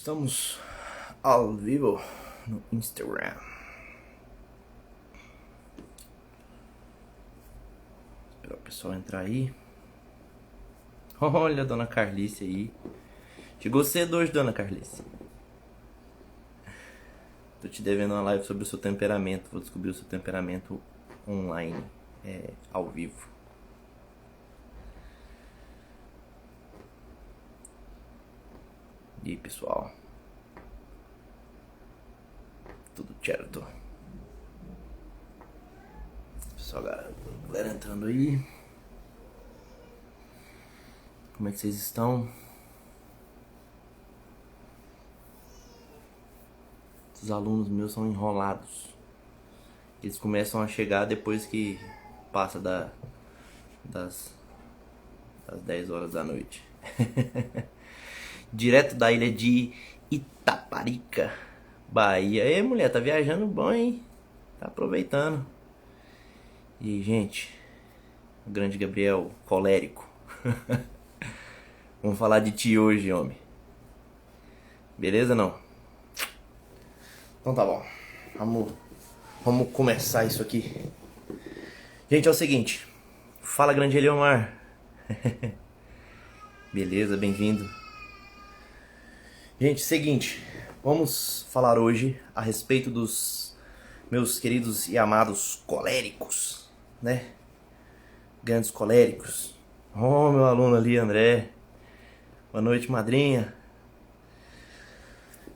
Estamos ao vivo no Instagram. Esperar o pessoal entrar aí. Olha a dona Carlice aí. Chegou cedo hoje, dona Carlice. Tô te devendo uma live sobre o seu temperamento. Vou descobrir o seu temperamento online, ao vivo. E aí, pessoal? Tudo certo? Pessoal, galera entrando aí. Como é que vocês estão? Os alunos meus são enrolados. Eles começam a chegar depois que passa das 10 horas da noite. Direto da ilha de Itaparica, Bahia. Ei, mulher, tá viajando bom, hein? Tá aproveitando. E, gente, o grande Gabriel, colérico. Vamos falar de ti hoje, homem. Beleza, não? Então tá bom. Vamos começar isso aqui. Gente, é o seguinte. Fala, grande Eliomar. Beleza, bem-vindo. Gente, seguinte, vamos falar hoje a respeito dos meus queridos e amados coléricos, né? Grandes coléricos. Oh, meu aluno ali, André. Boa noite, madrinha.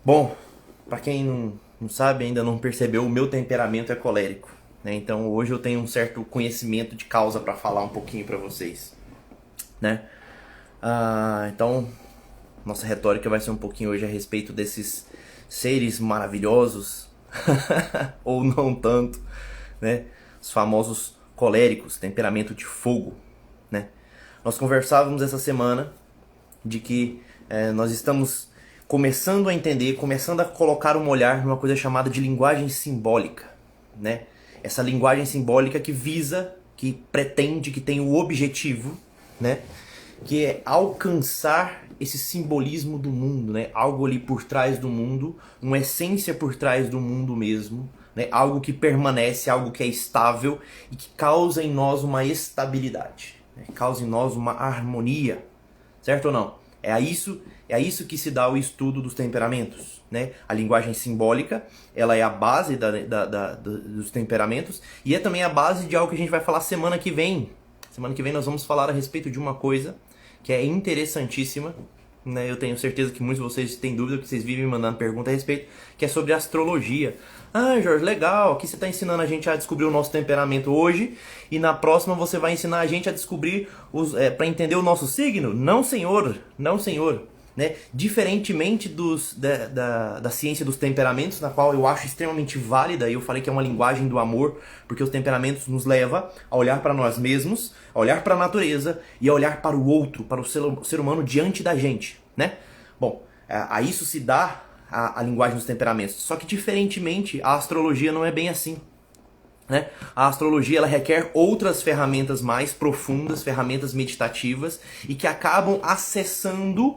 Bom, pra quem não sabe, ainda não percebeu, o meu temperamento é colérico, né? Então hoje eu tenho um certo conhecimento de causa pra falar um pouquinho pra vocês, né? Então... nossa retórica vai ser um pouquinho hoje a respeito desses seres maravilhosos, ou não tanto, né? Os famosos coléricos, temperamento de fogo, né? Nós conversávamos essa semana de que nós estamos começando a entender, começando a colocar um olhar numa coisa chamada de linguagem simbólica, né? Essa linguagem simbólica que visa, que pretende, que tem o objetivo, né? Que é alcançar esse simbolismo do mundo, né? Algo ali por trás do mundo, uma essência por trás do mundo mesmo, né? Algo que permanece, algo que é estável e que causa em nós uma estabilidade, né? Causa em nós uma harmonia, certo ou não? É a isso que se dá o estudo dos temperamentos, né? A linguagem simbólica, ela é a base dos temperamentos e é também a base de algo que a gente vai falar semana que vem. Semana que vem nós vamos falar a respeito de uma coisa que é interessantíssima, né? Eu tenho certeza que muitos de vocês têm dúvida, que vocês vivem mandando pergunta a respeito, que é sobre astrologia. Ah, Jorge, legal, aqui você está ensinando a gente a descobrir o nosso temperamento hoje, e na próxima você vai ensinar a gente a descobrir, para entender o nosso signo? Não, senhor, não, senhor. Né? Diferentemente da ciência dos temperamentos, na qual eu acho extremamente válida, e eu falei que é uma linguagem do amor, porque os temperamentos nos levam a olhar para nós mesmos, a olhar para a natureza e a olhar para o outro, para o ser humano diante da gente, né? Bom, a isso se dá a linguagem dos temperamentos. Só que diferentemente, a astrologia não é bem assim, né? A astrologia ela requer outras ferramentas mais profundas, ferramentas meditativas, e que acabam acessando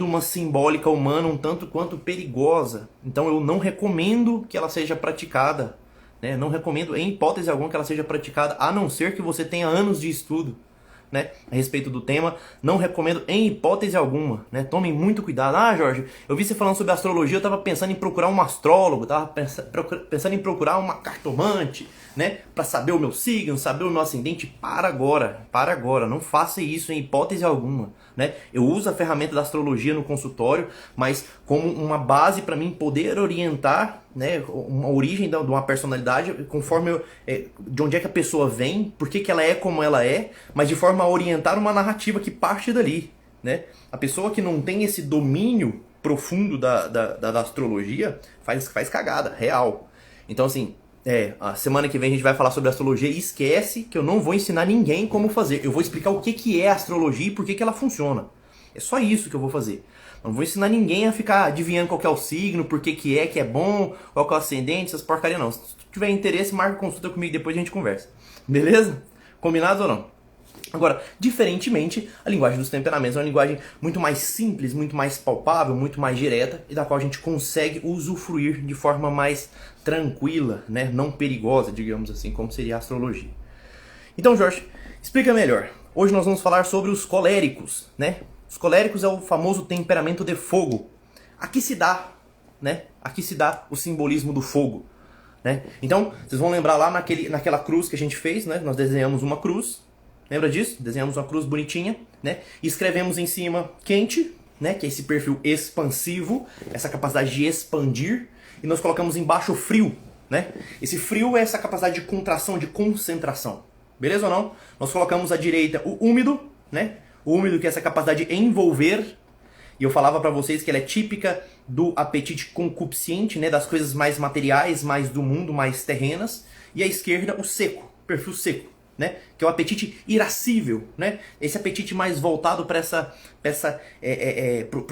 uma simbólica humana um tanto quanto perigosa. Então eu não recomendo que ela seja praticada, né? Não recomendo em hipótese alguma que ela seja praticada, a não ser que você tenha anos de estudo, né, a respeito do tema. Não recomendo em hipótese alguma, né? Tomem muito cuidado. Ah, Jorge, eu vi você falando sobre astrologia, eu estava pensando em procurar um astrólogo, estava pensando em procurar uma cartomante, né, para saber o meu signo, saber o meu ascendente. Para agora, não faça isso em hipótese alguma, né? Eu uso a ferramenta da astrologia no consultório, mas como uma base para mim poder orientar, né, uma origem de uma personalidade, conforme de onde é que a pessoa vem, por que ela é como ela é, mas de forma a orientar uma narrativa que parte dali, né? A pessoa que não tem esse domínio profundo da astrologia faz cagada, real. Então assim, a semana que vem a gente vai falar sobre astrologia, e esquece que eu não vou ensinar ninguém como fazer. Eu vou explicar o que é astrologia e por que ela funciona. É só isso que eu vou fazer. Não vou ensinar ninguém a ficar adivinhando qual que é o signo, por que é bom, qual que é o ascendente, essas porcaria não. Se tiver interesse, marca consulta comigo, depois a gente conversa. Beleza? Combinado ou não? Agora, diferentemente, a linguagem dos temperamentos é uma linguagem muito mais simples, muito mais palpável, muito mais direta, e da qual a gente consegue usufruir de forma mais tranquila, né? Não perigosa, digamos assim, como seria a astrologia. Então, Jorge, explica melhor. Hoje nós vamos falar sobre os coléricos, né? Os coléricos é o famoso temperamento de fogo. Aqui se dá, né? Aqui se dá o simbolismo do fogo, né? Então, vocês vão lembrar lá naquela cruz que a gente fez, né? Nós desenhamos uma cruz. Lembra disso? Desenhamos uma cruz bonitinha, né? E escrevemos em cima quente, né? Que é esse perfil expansivo, essa capacidade de expandir. E nós colocamos embaixo frio, né? Esse frio é essa capacidade de contração, de concentração. Beleza ou não? Nós colocamos à direita o úmido, né? O úmido que é essa capacidade de envolver. E eu falava pra vocês que ela é típica do apetite concupiscente, né? Das coisas mais materiais, mais do mundo, mais terrenas. E à esquerda o seco, perfil seco. Né? Que é o apetite irascível, né? Esse apetite mais voltado para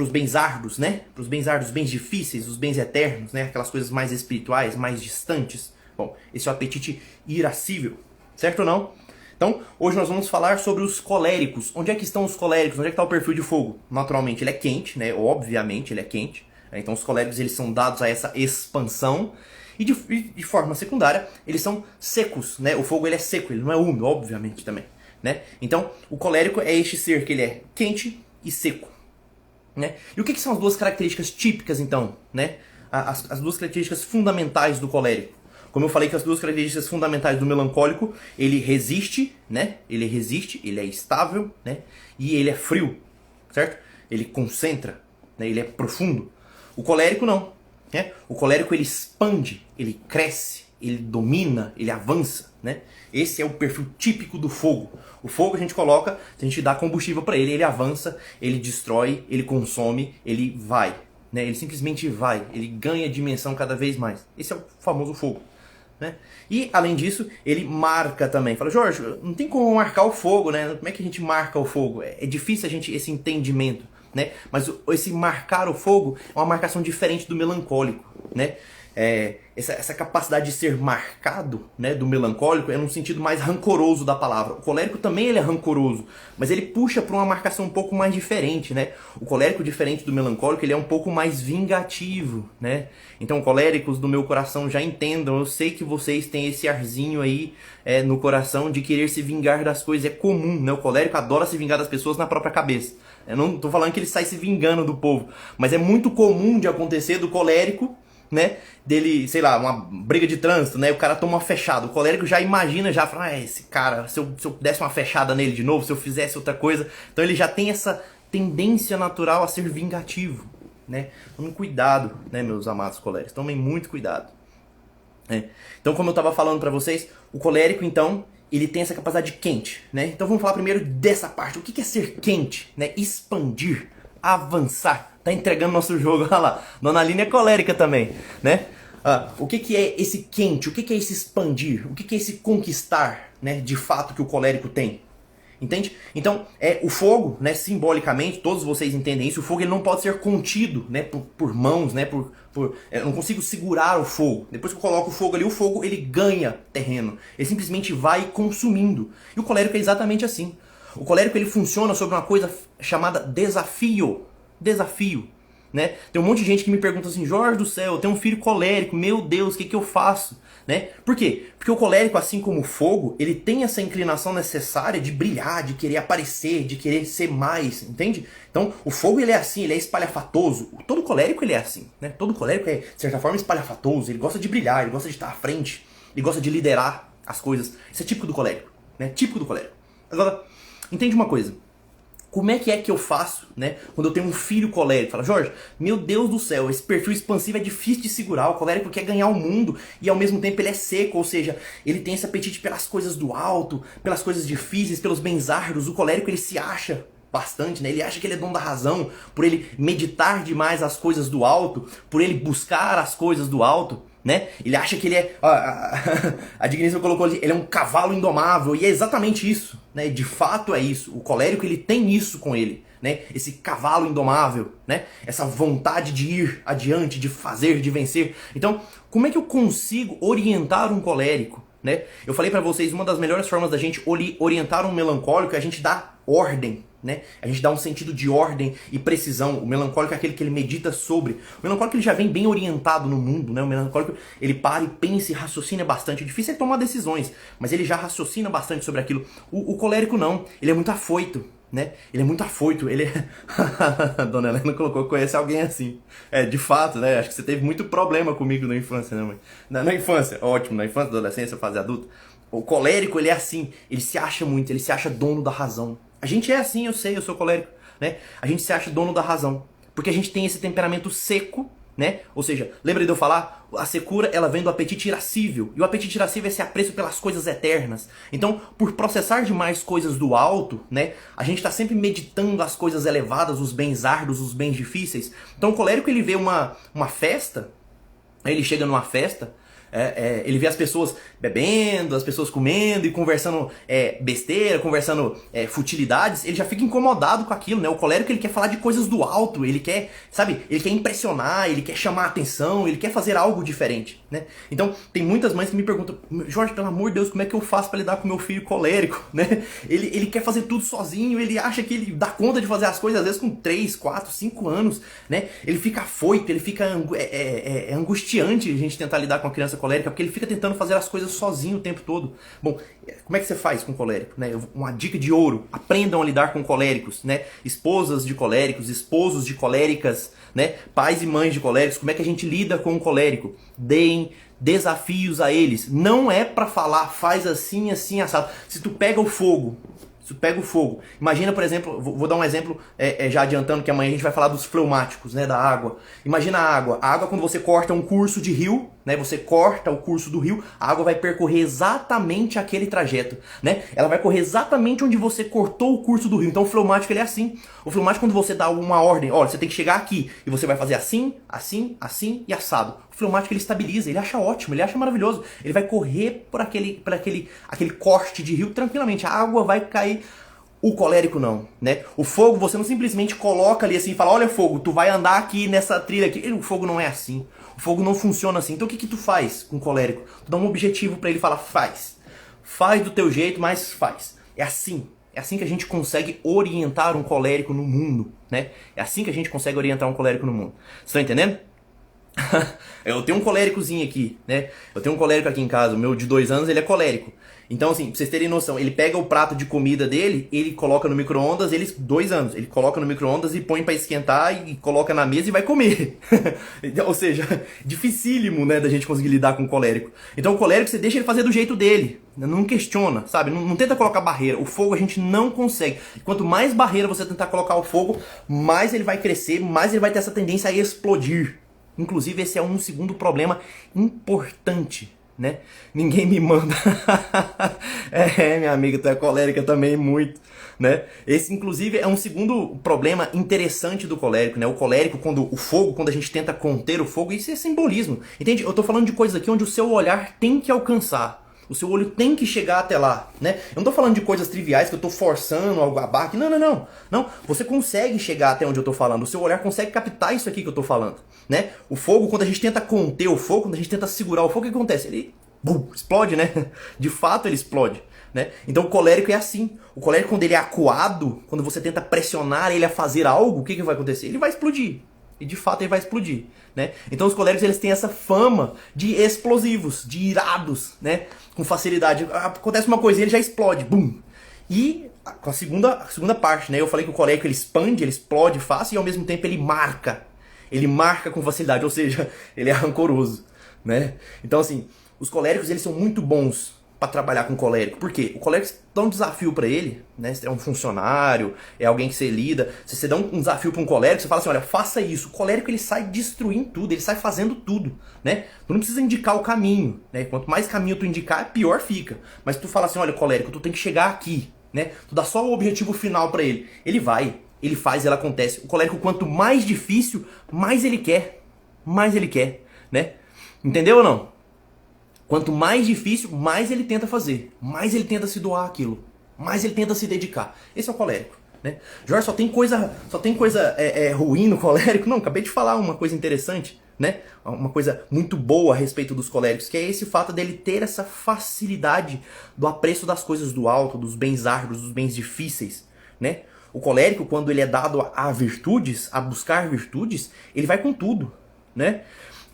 os bens árduos, né? Para os bens árduos, bens difíceis, os bens eternos, né? Aquelas coisas mais espirituais, mais distantes. Bom, esse é o apetite irascível, certo ou não? Então, hoje nós vamos falar sobre os coléricos. Onde é que estão os coléricos? Onde é que está o perfil de fogo? Naturalmente, ele é quente, né? Obviamente, ele é quente. Então, os coléricos eles são dados a essa expansão. E de forma secundária, eles são secos, né? O fogo ele é seco, ele não é úmido, obviamente também, né? Então, o colérico é este ser que ele é quente e seco, né? E o que são as duas características típicas, então, né? As duas características fundamentais do colérico. Como eu falei que as duas características fundamentais do melancólico, ele resiste, né? Ele resiste, ele é estável, né? E ele é frio, certo? Ele concentra, né? Ele é profundo. O colérico não. Né? O colérico ele expande, ele cresce, ele domina, ele avança, né? Esse é o perfil típico do fogo. O fogo a gente coloca, a gente dá combustível para ele avança, ele destrói, ele consome, ele vai, né? Ele simplesmente vai, ele ganha dimensão cada vez mais. Esse é o famoso fogo, né? E além disso, ele marca também. Fala, Jorge, não tem como marcar o fogo, né? Como é que a gente marca o fogo? É difícil esse entendimento. Né? Mas esse marcar o fogo é uma marcação diferente do melancólico, né? Essa capacidade de ser marcado, né, do melancólico é num sentido mais rancoroso da palavra. O colérico também ele é rancoroso, mas ele puxa para uma marcação um pouco mais diferente, né? O colérico, diferente do melancólico, ele é um pouco mais vingativo, né? Então, coléricos do meu coração, já entendam, eu sei que vocês têm esse arzinho aí no coração de querer se vingar das coisas, é comum, né? O colérico adora se vingar das pessoas na própria cabeça. Eu não tô falando que ele sai se vingando do povo, mas é muito comum de acontecer do colérico, né, dele, sei lá, uma briga de trânsito, né, o cara toma uma fechada, o colérico já imagina, já fala, esse cara, se eu desse uma fechada nele de novo, se eu fizesse outra coisa, então ele já tem essa tendência natural a ser vingativo, né, tomem cuidado, né, meus amados coléricos, tomem muito cuidado, né. Então, como eu tava falando pra vocês, o colérico, então, ele tem essa capacidade quente, né, então vamos falar primeiro dessa parte, o que é ser quente, né, expandir, avançar. Tá entregando nosso jogo, olha lá. Dona Aline é colérica também, né? O que é esse quente? O que é esse expandir? O que é esse conquistar, né? De fato que o colérico tem. Entende? Então, o fogo, né? Simbolicamente, todos vocês entendem isso. O fogo ele não pode ser contido, né? Por mãos, né? Eu não consigo segurar o fogo. Depois que eu coloco o fogo ali, o fogo ele ganha terreno. Ele simplesmente vai consumindo. E o colérico é exatamente assim. O colérico ele funciona sobre uma coisa chamada desafio. Desafio, né? Tem um monte de gente que me pergunta assim, Jorge do céu, eu tenho um filho colérico, meu Deus, o que eu faço? Né? Por quê? Porque o colérico, assim como o fogo, ele tem essa inclinação necessária de brilhar, de querer aparecer, de querer ser mais, entende? Então, o fogo ele é assim, ele é espalhafatoso. Todo colérico ele é assim, né? Todo colérico é, de certa forma, espalhafatoso, ele gosta de brilhar, ele gosta de estar à frente, ele gosta de liderar as coisas. Isso é típico do colérico, né? Típico do colérico. Agora, entende uma coisa. Como é que eu faço, né, quando eu tenho um filho colérico? Fala, Jorge, meu Deus do céu, esse perfil expansivo é difícil de segurar, o colérico quer ganhar o mundo e ao mesmo tempo ele é seco, ou seja, ele tem esse apetite pelas coisas do alto, pelas coisas difíceis, pelos bens árduos. O colérico ele se acha bastante, né? Ele acha que ele é dono da razão, por ele meditar demais as coisas do alto, por ele buscar as coisas do alto, né? Ele acha que ele é... A digníssima colocou ali, ele é um cavalo indomável, e é exatamente isso, né? De fato é isso. O colérico ele tem isso com ele, né? Esse cavalo indomável, né? Essa vontade de ir adiante, de fazer, de vencer. Então, como é que eu consigo orientar um colérico, né? Eu falei pra vocês, uma das melhores formas da gente orientar um melancólico é a gente dar ordem, né? A gente dá um sentido de ordem e precisão. O melancólico é aquele que ele medita sobre. O melancólico ele já vem bem orientado no mundo, né? O melancólico ele para e pensa e raciocina bastante. O difícil é tomar decisões, mas ele já raciocina bastante sobre aquilo. O colérico não, ele é muito afoito, né? Ele é muito afoito, ele é... A Dona Helena colocou que conhece alguém assim. É, de fato, né? Acho que você teve muito problema comigo na infância, né, mãe? Na infância, ótimo, na infância, adolescência, fase adulta. O colérico, ele é assim, ele se acha muito, ele se acha dono da razão. A gente é assim, eu sei, eu sou colérico, né? A gente se acha dono da razão, porque a gente tem esse temperamento seco, né? Ou seja, lembra de eu falar? A secura, ela vem do apetite irascível. E o apetite irascível é esse apreço pelas coisas eternas. Então, por processar demais coisas do alto, né? A gente está sempre meditando as coisas elevadas, os bens árduos, os bens difíceis. Então, o colérico, ele vê uma festa, ele chega numa festa, ele vê as pessoas bebendo, as pessoas comendo e conversando besteira, conversando futilidades, ele já fica incomodado com aquilo, né? O colérico ele quer falar de coisas do alto, ele quer, sabe, ele quer impressionar, ele quer chamar a atenção, ele quer fazer algo diferente, né? Então, tem muitas mães que me perguntam, Jorge, pelo amor de Deus, como é que eu faço para lidar com meu filho colérico, né? Ele quer fazer tudo sozinho, ele acha que ele dá conta de fazer as coisas, às vezes com 3, 4, 5 anos, né? Ele fica afoito, ele fica angustiante a gente tentar lidar com a criança colérica, porque ele fica tentando fazer as coisas sozinho o tempo todo. Bom, como é que você faz com colérico, né? Uma dica de ouro: aprendam a lidar com coléricos, né? Esposas de coléricos, esposos de coléricas, né? Pais e mães de coléricos, como é que a gente lida com o colérico? Deem desafios a eles. Não é pra falar, faz assim, assim, assado. Se tu pega o fogo, imagina, por exemplo, vou dar um exemplo já adiantando que amanhã a gente vai falar dos fleumáticos, né, da água. Imagina a água quando você corta um curso de rio, né, você corta o curso do rio, a água vai percorrer exatamente aquele trajeto, né? Ela vai correr exatamente onde você cortou o curso do rio. Então o fleumático ele é assim. O fleumático quando você dá uma ordem, olha, você tem que chegar aqui e você vai fazer assim, assim, assim e assado. O fleumático ele estabiliza, ele acha ótimo, ele acha maravilhoso. Ele vai correr por aquele corte de rio tranquilamente. A água vai cair. O colérico não, né? O fogo você não simplesmente coloca ali assim e fala, olha fogo, tu vai andar aqui nessa trilha aqui. O fogo não é assim. O fogo não funciona assim. Então o que tu faz com o colérico? Tu dá um objetivo pra ele, fala, faz. Faz do teu jeito, mas faz. É assim. É assim que a gente consegue orientar um colérico no mundo, né? É assim que a gente consegue orientar um colérico no mundo. Vocês estão entendendo? Eu tenho um coléricozinho aqui, né? Eu tenho um colérico aqui em casa, o meu de 2 anos, ele é colérico. Então, assim, pra vocês terem noção, ele pega o prato de comida dele, ele coloca no micro-ondas, 2 anos, ele coloca no micro-ondas e põe pra esquentar e coloca na mesa e vai comer. Ou seja, dificílimo, né, da gente conseguir lidar com o colérico. Então o colérico você deixa ele fazer do jeito dele, não questiona, sabe? Não tenta colocar barreira. O fogo a gente não consegue. Quanto mais barreira você tentar colocar o fogo, mais ele vai crescer, mais ele vai ter essa tendência a explodir. Inclusive esse é um segundo problema importante, né? Ninguém me manda. Minha amiga, tu é colérica também muito, né? Esse, inclusive, é um segundo problema interessante do colérico, né? O colérico, quando a gente tenta conter o fogo, isso é simbolismo, entende? Eu tô falando de coisas aqui onde o seu olhar tem que alcançar. O seu olho tem que chegar até lá, né? Eu não tô falando de coisas triviais que eu tô forçando a barra. Não. Você consegue chegar até onde eu tô falando. O seu olhar consegue captar isso aqui que eu tô falando, né? O fogo, quando a gente tenta conter o fogo, quando a gente tenta segurar o fogo, o que acontece? Ele explode, né? De fato ele explode, né? Então o colérico é assim. O colérico, quando ele é acuado, quando você tenta pressionar ele a fazer algo, o que vai acontecer? Ele vai explodir. E de fato ele vai explodir, né? Então os coléricos eles têm essa fama de explosivos, de irados, né? Com facilidade. Acontece uma coisa e ele já explode, bum. E com a segunda parte, né? Eu falei que o colérico ele expande, ele explode fácil e ao mesmo tempo ele marca. Ele marca com facilidade, ou seja, ele é rancoroso, né? Então assim, os coléricos eles são muito bons para trabalhar com o colérico. Por quê? O colérico dá um desafio para ele, né? Se é um funcionário, é alguém que você lida. Se você dá um desafio para um colérico, você fala assim, olha, faça isso. O colérico ele sai destruindo tudo, ele sai fazendo tudo, né? Tu não precisa indicar o caminho, né? Quanto mais caminho tu indicar, pior fica. Mas tu fala assim, olha, colérico, tu tem que chegar aqui, né? Tu dá só o objetivo final para ele. Ele vai, ele faz, ela acontece. O colérico, quanto mais difícil, mais ele quer, né? Entendeu ou não? Quanto mais difícil, mais ele tenta fazer, mais ele tenta se doar aquilo, mais ele tenta se dedicar. Esse é o colérico, né? Jorge, só tem coisa ruim no colérico? Não, acabei de falar uma coisa interessante, né? Uma coisa muito boa a respeito dos coléricos, que é esse fato dele ter essa facilidade do apreço das coisas do alto, dos bens árduos, dos bens difíceis, né? O colérico, quando ele é dado a virtudes, a buscar virtudes, ele vai com tudo, né?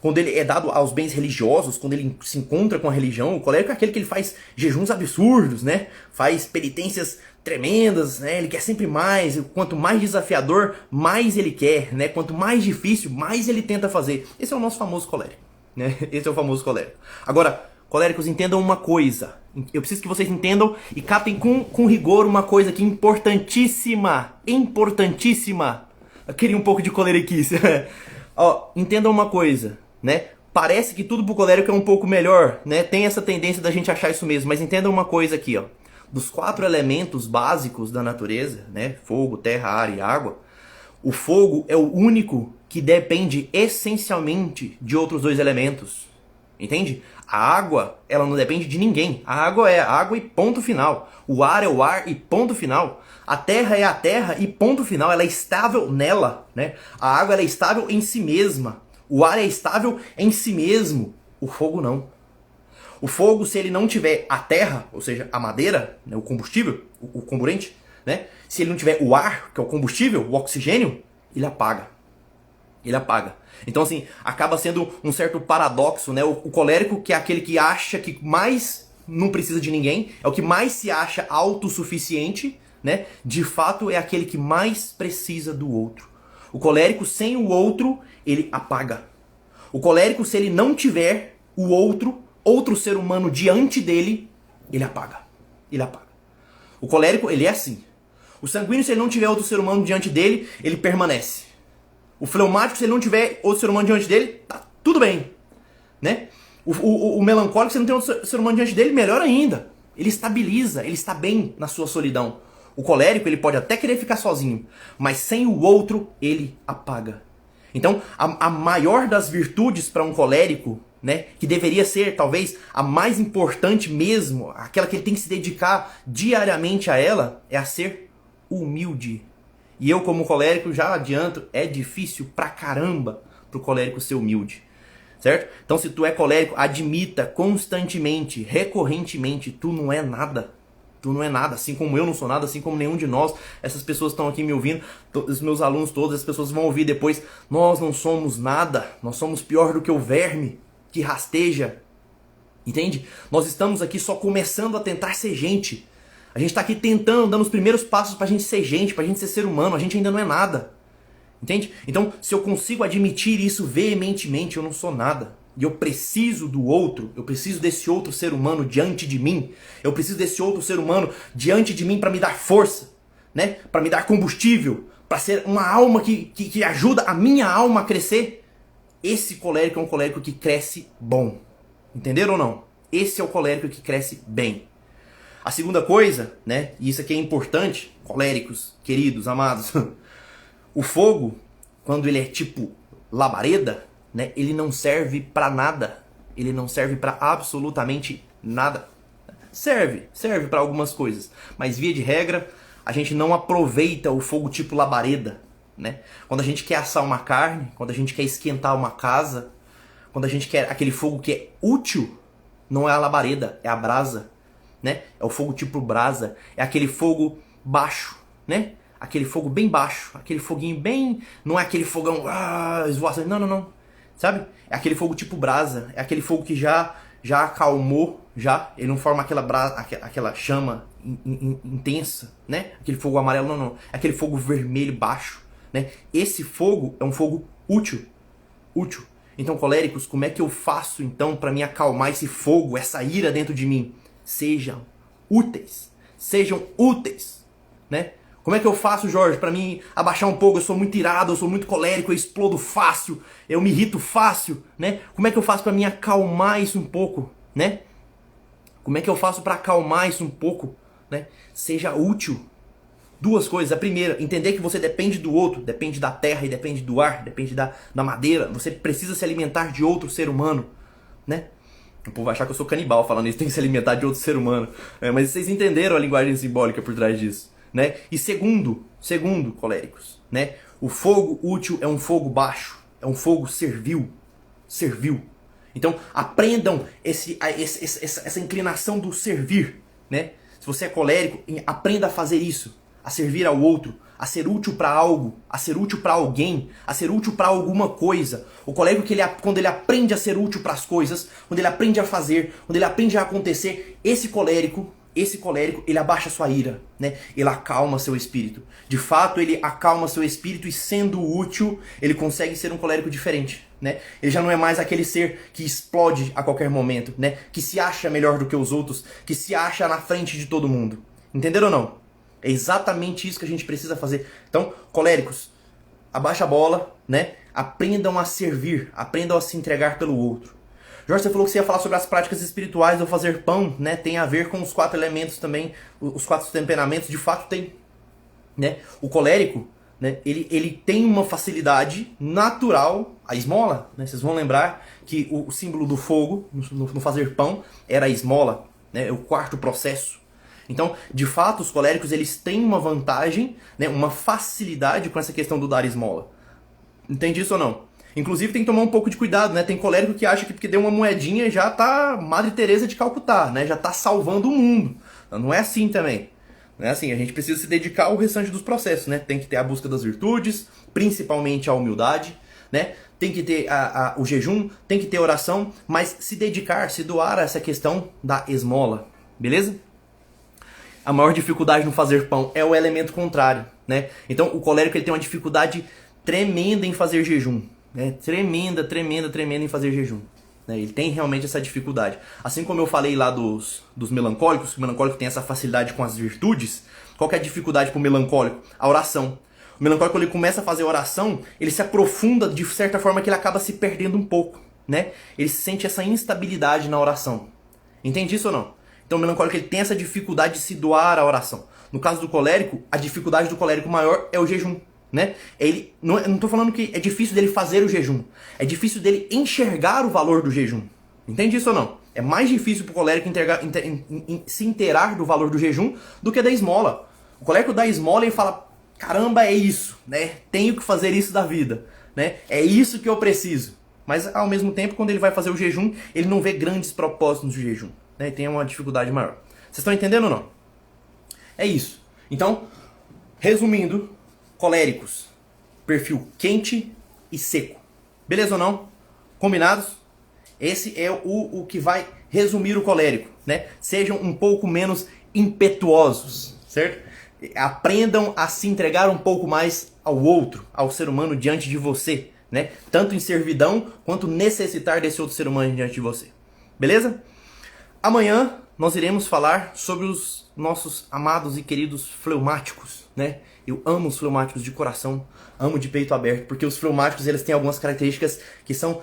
Quando ele é dado aos bens religiosos, quando ele se encontra com a religião, o colérico é aquele que ele faz jejuns absurdos, né? Faz penitências tremendas, né? Ele quer sempre mais. Quanto mais desafiador, mais ele quer, né? Quanto mais difícil, mais ele tenta fazer. Esse é o nosso famoso colérico, né? Esse é o famoso colérico. Agora, coléricos, entendam uma coisa. Eu preciso que vocês entendam e captem com rigor uma coisa aqui importantíssima. Importantíssima. Eu queria um pouco de coleriquice. Ó, entendam uma coisa, né? Parece que tudo pro colérico é um pouco melhor, né? Tem essa tendência da gente achar isso mesmo. Mas entendam uma coisa aqui, ó. Dos 4 elementos básicos da natureza, né? Fogo, terra, ar e água. O fogo é o único que depende essencialmente de outros 2 elementos. Entende? A água, ela não depende de ninguém. A água é a água e ponto final. O ar é o ar e ponto final. A terra é a terra e ponto final. Ela é estável nela, né? A água ela é estável em si mesma. O ar é estável em si mesmo. O fogo não. O fogo, se ele não tiver a terra, ou seja, a madeira, né, o combustível, o comburente, né? Se ele não tiver o ar, que é o combustível, o oxigênio, ele apaga. Ele apaga. Então, assim, acaba sendo um certo paradoxo, né? O colérico, que é aquele que acha que mais não precisa de ninguém, é o que mais se acha autossuficiente, né? De fato, é aquele que mais precisa do outro. O colérico, sem o outro, ele apaga. O colérico, se ele não tiver o outro ser humano diante dele, ele apaga. Ele apaga. O colérico, ele é assim. O sanguíneo, se ele não tiver outro ser humano diante dele, ele permanece. O fleumático, se ele não tiver outro ser humano diante dele, tá tudo bem, né? O melancólico, se ele não tem outro ser humano diante dele, melhor ainda. Ele estabiliza, ele está bem na sua solidão. O colérico, ele pode até querer ficar sozinho, mas sem o outro, ele apaga. Então, a maior das virtudes para um colérico, né, que deveria ser talvez a mais importante mesmo, aquela que ele tem que se dedicar diariamente a ela, é a ser humilde. E eu, como colérico, já adianto, é difícil pra caramba pro colérico ser humilde, certo? Então, se tu é colérico, admita constantemente, recorrentemente, tu não é nada. Tu não é nada, assim como eu não sou nada, assim como nenhum de nós. Essas pessoas estão aqui me ouvindo, os meus alunos todos, as pessoas vão ouvir depois. Nós não somos nada, nós somos pior do que o verme que rasteja, entende? Nós estamos aqui só começando a tentar ser gente. A gente está aqui tentando, dando os primeiros passos pra gente ser gente, pra gente ser ser humano. A gente ainda não é nada. Entende? Então, se eu consigo admitir isso veementemente, eu não sou nada. E eu preciso do outro, eu preciso desse outro ser humano diante de mim. Eu preciso desse outro ser humano diante de mim para me dar força, né? Para me dar combustível, para ser uma alma que ajuda a minha alma a crescer. Esse colérico é um colérico que cresce bom. Entenderam ou não? Esse é o colérico que cresce bem. A segunda coisa, né, e isso aqui é importante, coléricos, queridos, amados, o fogo, quando ele é tipo labareda, né, ele não serve pra nada, ele não serve pra absolutamente nada. Serve pra algumas coisas, mas via de regra, a gente não aproveita o fogo tipo labareda, né? Quando a gente quer assar uma carne, quando a gente quer esquentar uma casa, quando a gente quer aquele fogo que é útil, não é a labareda, é a brasa. Né? É o fogo tipo brasa, é aquele fogo baixo, né? Aquele fogo bem baixo, aquele foguinho bem... Não é aquele fogão esvoaçante, não. Sabe? É aquele fogo tipo brasa, é aquele fogo que já acalmou, ele não forma aquela brasa, aquela chama intensa, né? Aquele fogo amarelo, não. É aquele fogo vermelho baixo, né? Esse fogo é um fogo útil. Então, coléricos, como é que eu faço então para me acalmar esse fogo, essa ira dentro de mim? Sejam úteis, né? Como é que eu faço, Jorge, para mim abaixar um pouco? Eu sou muito irado, eu sou muito colérico, eu explodo fácil, eu me irrito fácil, né? Como é que eu faço para me acalmar isso um pouco, né? Como é que eu faço para acalmar isso um pouco, né? Seja útil. 2 coisas. A primeira, entender que você depende do outro, depende da terra e depende do ar, depende da madeira. Você precisa se alimentar de outro ser humano, né? O povo vai achar que eu sou canibal falando isso, tem que se alimentar de outro ser humano. Mas vocês entenderam a linguagem simbólica por trás disso, né? E segundo, coléricos, né? O fogo útil é um fogo baixo, é um fogo servil, serviu. Então, aprendam essa inclinação do servir, né? Se você é colérico, aprenda a fazer isso, a servir ao outro, a ser útil para algo, a ser útil para alguém, a ser útil para alguma coisa. O colérico, quando ele aprende a ser útil para as coisas, quando ele aprende a fazer, quando ele aprende a acontecer, esse colérico, ele abaixa sua ira, né? Ele acalma seu espírito. De fato, ele acalma seu espírito e, sendo útil, ele consegue ser um colérico diferente, né? Ele já não é mais aquele ser que explode a qualquer momento, né? Que se acha melhor do que os outros, que se acha na frente de todo mundo. Entenderam ou não? É exatamente isso que a gente precisa fazer. Então, coléricos, abaixa a bola, né? Aprendam a servir, aprendam a se entregar pelo outro. Jorge, você falou que você ia falar sobre as práticas espirituais do fazer pão, né? Tem a ver com os 4 elementos também, os 4 temperamentos, de fato tem, né? O colérico, né? Ele tem uma facilidade natural, a esmola, né? Vocês vão lembrar que o símbolo do fogo no fazer pão era a esmola, né? É o 4º processo. Então, de fato, os coléricos eles têm uma vantagem, né? Uma facilidade com essa questão do dar esmola. Entende isso ou não? Inclusive tem que tomar um pouco de cuidado, né? Tem colérico que acha que porque deu uma moedinha já tá Madre Teresa de Calcutá, né? Já tá salvando o mundo. Não é assim também. Não é assim, a gente precisa se dedicar ao restante dos processos, né? Tem que ter a busca das virtudes, principalmente a humildade, né? Tem que ter o jejum, tem que ter oração, mas se dedicar, se doar a essa questão da esmola, beleza? A maior dificuldade no fazer pão é o elemento contrário, né? Então o colérico ele tem uma dificuldade tremenda em fazer jejum. Tremenda em fazer jejum. Ele tem realmente essa dificuldade. Assim como eu falei lá dos melancólicos, que o melancólico tem essa facilidade com as virtudes, qual que é a dificuldade para o melancólico? A oração. O melancólico, quando ele começa a fazer oração, ele se aprofunda de certa forma que ele acaba se perdendo um pouco, né? Ele sente essa instabilidade na oração. Entende isso ou não? Então o melancólico ele tem essa dificuldade de se doar à oração. No caso do colérico, a dificuldade do colérico maior é o jejum. Né? Não estou falando que é difícil dele fazer o jejum. É difícil dele enxergar o valor do jejum. Entende isso ou não? É mais difícil para o colérico se inteirar do valor do jejum do que da esmola. O colérico dá esmola e fala, caramba, é isso, né? Tenho que fazer isso da vida, né? É isso que eu preciso. Mas ao mesmo tempo, quando ele vai fazer o jejum, ele não vê grandes propósitos no jejum, né? E tem uma dificuldade maior. Vocês estão entendendo ou não? É isso. Então, resumindo, coléricos, perfil quente e seco. Beleza ou não? Combinados? Esse é o que vai resumir o colérico, né? Sejam um pouco menos impetuosos, certo? Aprendam a se entregar um pouco mais ao outro, ao ser humano diante de você, né? Tanto em servidão quanto necessitar desse outro ser humano diante de você. Beleza? Amanhã nós iremos falar sobre os nossos amados e queridos fleumáticos, né? Eu amo os fleumáticos de coração, amo de peito aberto, porque os fleumáticos eles têm algumas características que são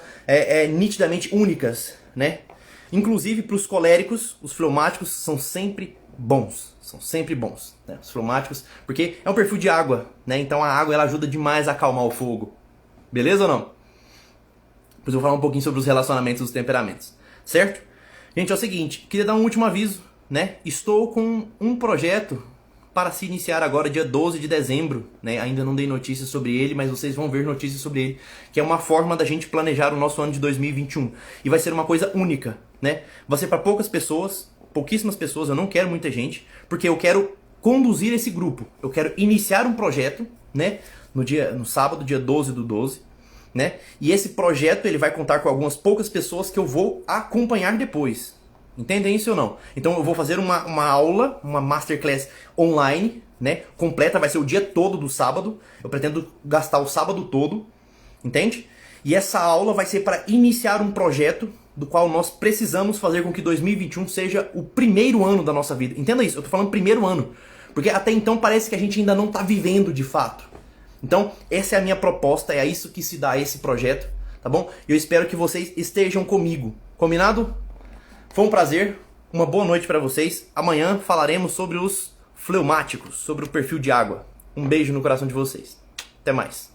nitidamente únicas, né? Inclusive para os coléricos, os fleumáticos são sempre bons, né? Os fleumáticos, porque é um perfil de água, né? Então a água ela ajuda demais a acalmar o fogo, beleza ou não? Depois eu vou falar um pouquinho sobre os relacionamentos dos temperamentos, certo? Gente, é o seguinte, queria dar um último aviso, né? Estou com um projeto para se iniciar agora, dia 12 de dezembro, né? Ainda não dei notícias sobre ele, mas vocês vão ver notícias sobre ele, que é uma forma da gente planejar o nosso ano de 2021. E vai ser uma coisa única, né? Vai ser para poucas pessoas, pouquíssimas pessoas, eu não quero muita gente, porque eu quero conduzir esse grupo. Eu quero iniciar um projeto, né? No sábado, dia 12/12, né? E esse projeto ele vai contar com algumas poucas pessoas que eu vou acompanhar depois. Entendem isso ou não? Então eu vou fazer uma aula, uma masterclass online, né? Completa, vai ser o dia todo do sábado. Eu pretendo gastar o sábado todo, entende? E essa aula vai ser para iniciar um projeto do qual nós precisamos fazer com que 2021 seja o primeiro ano da nossa vida. Entenda isso, eu tô falando primeiro ano. Porque até então parece que a gente ainda não tá vivendo de fato. Então, essa é a minha proposta, é a isso que se dá esse projeto, tá bom? Eu espero que vocês estejam comigo. Combinado? Foi um prazer, uma boa noite para vocês. Amanhã falaremos sobre os fleumáticos, sobre o perfil de água. Um beijo no coração de vocês. Até mais.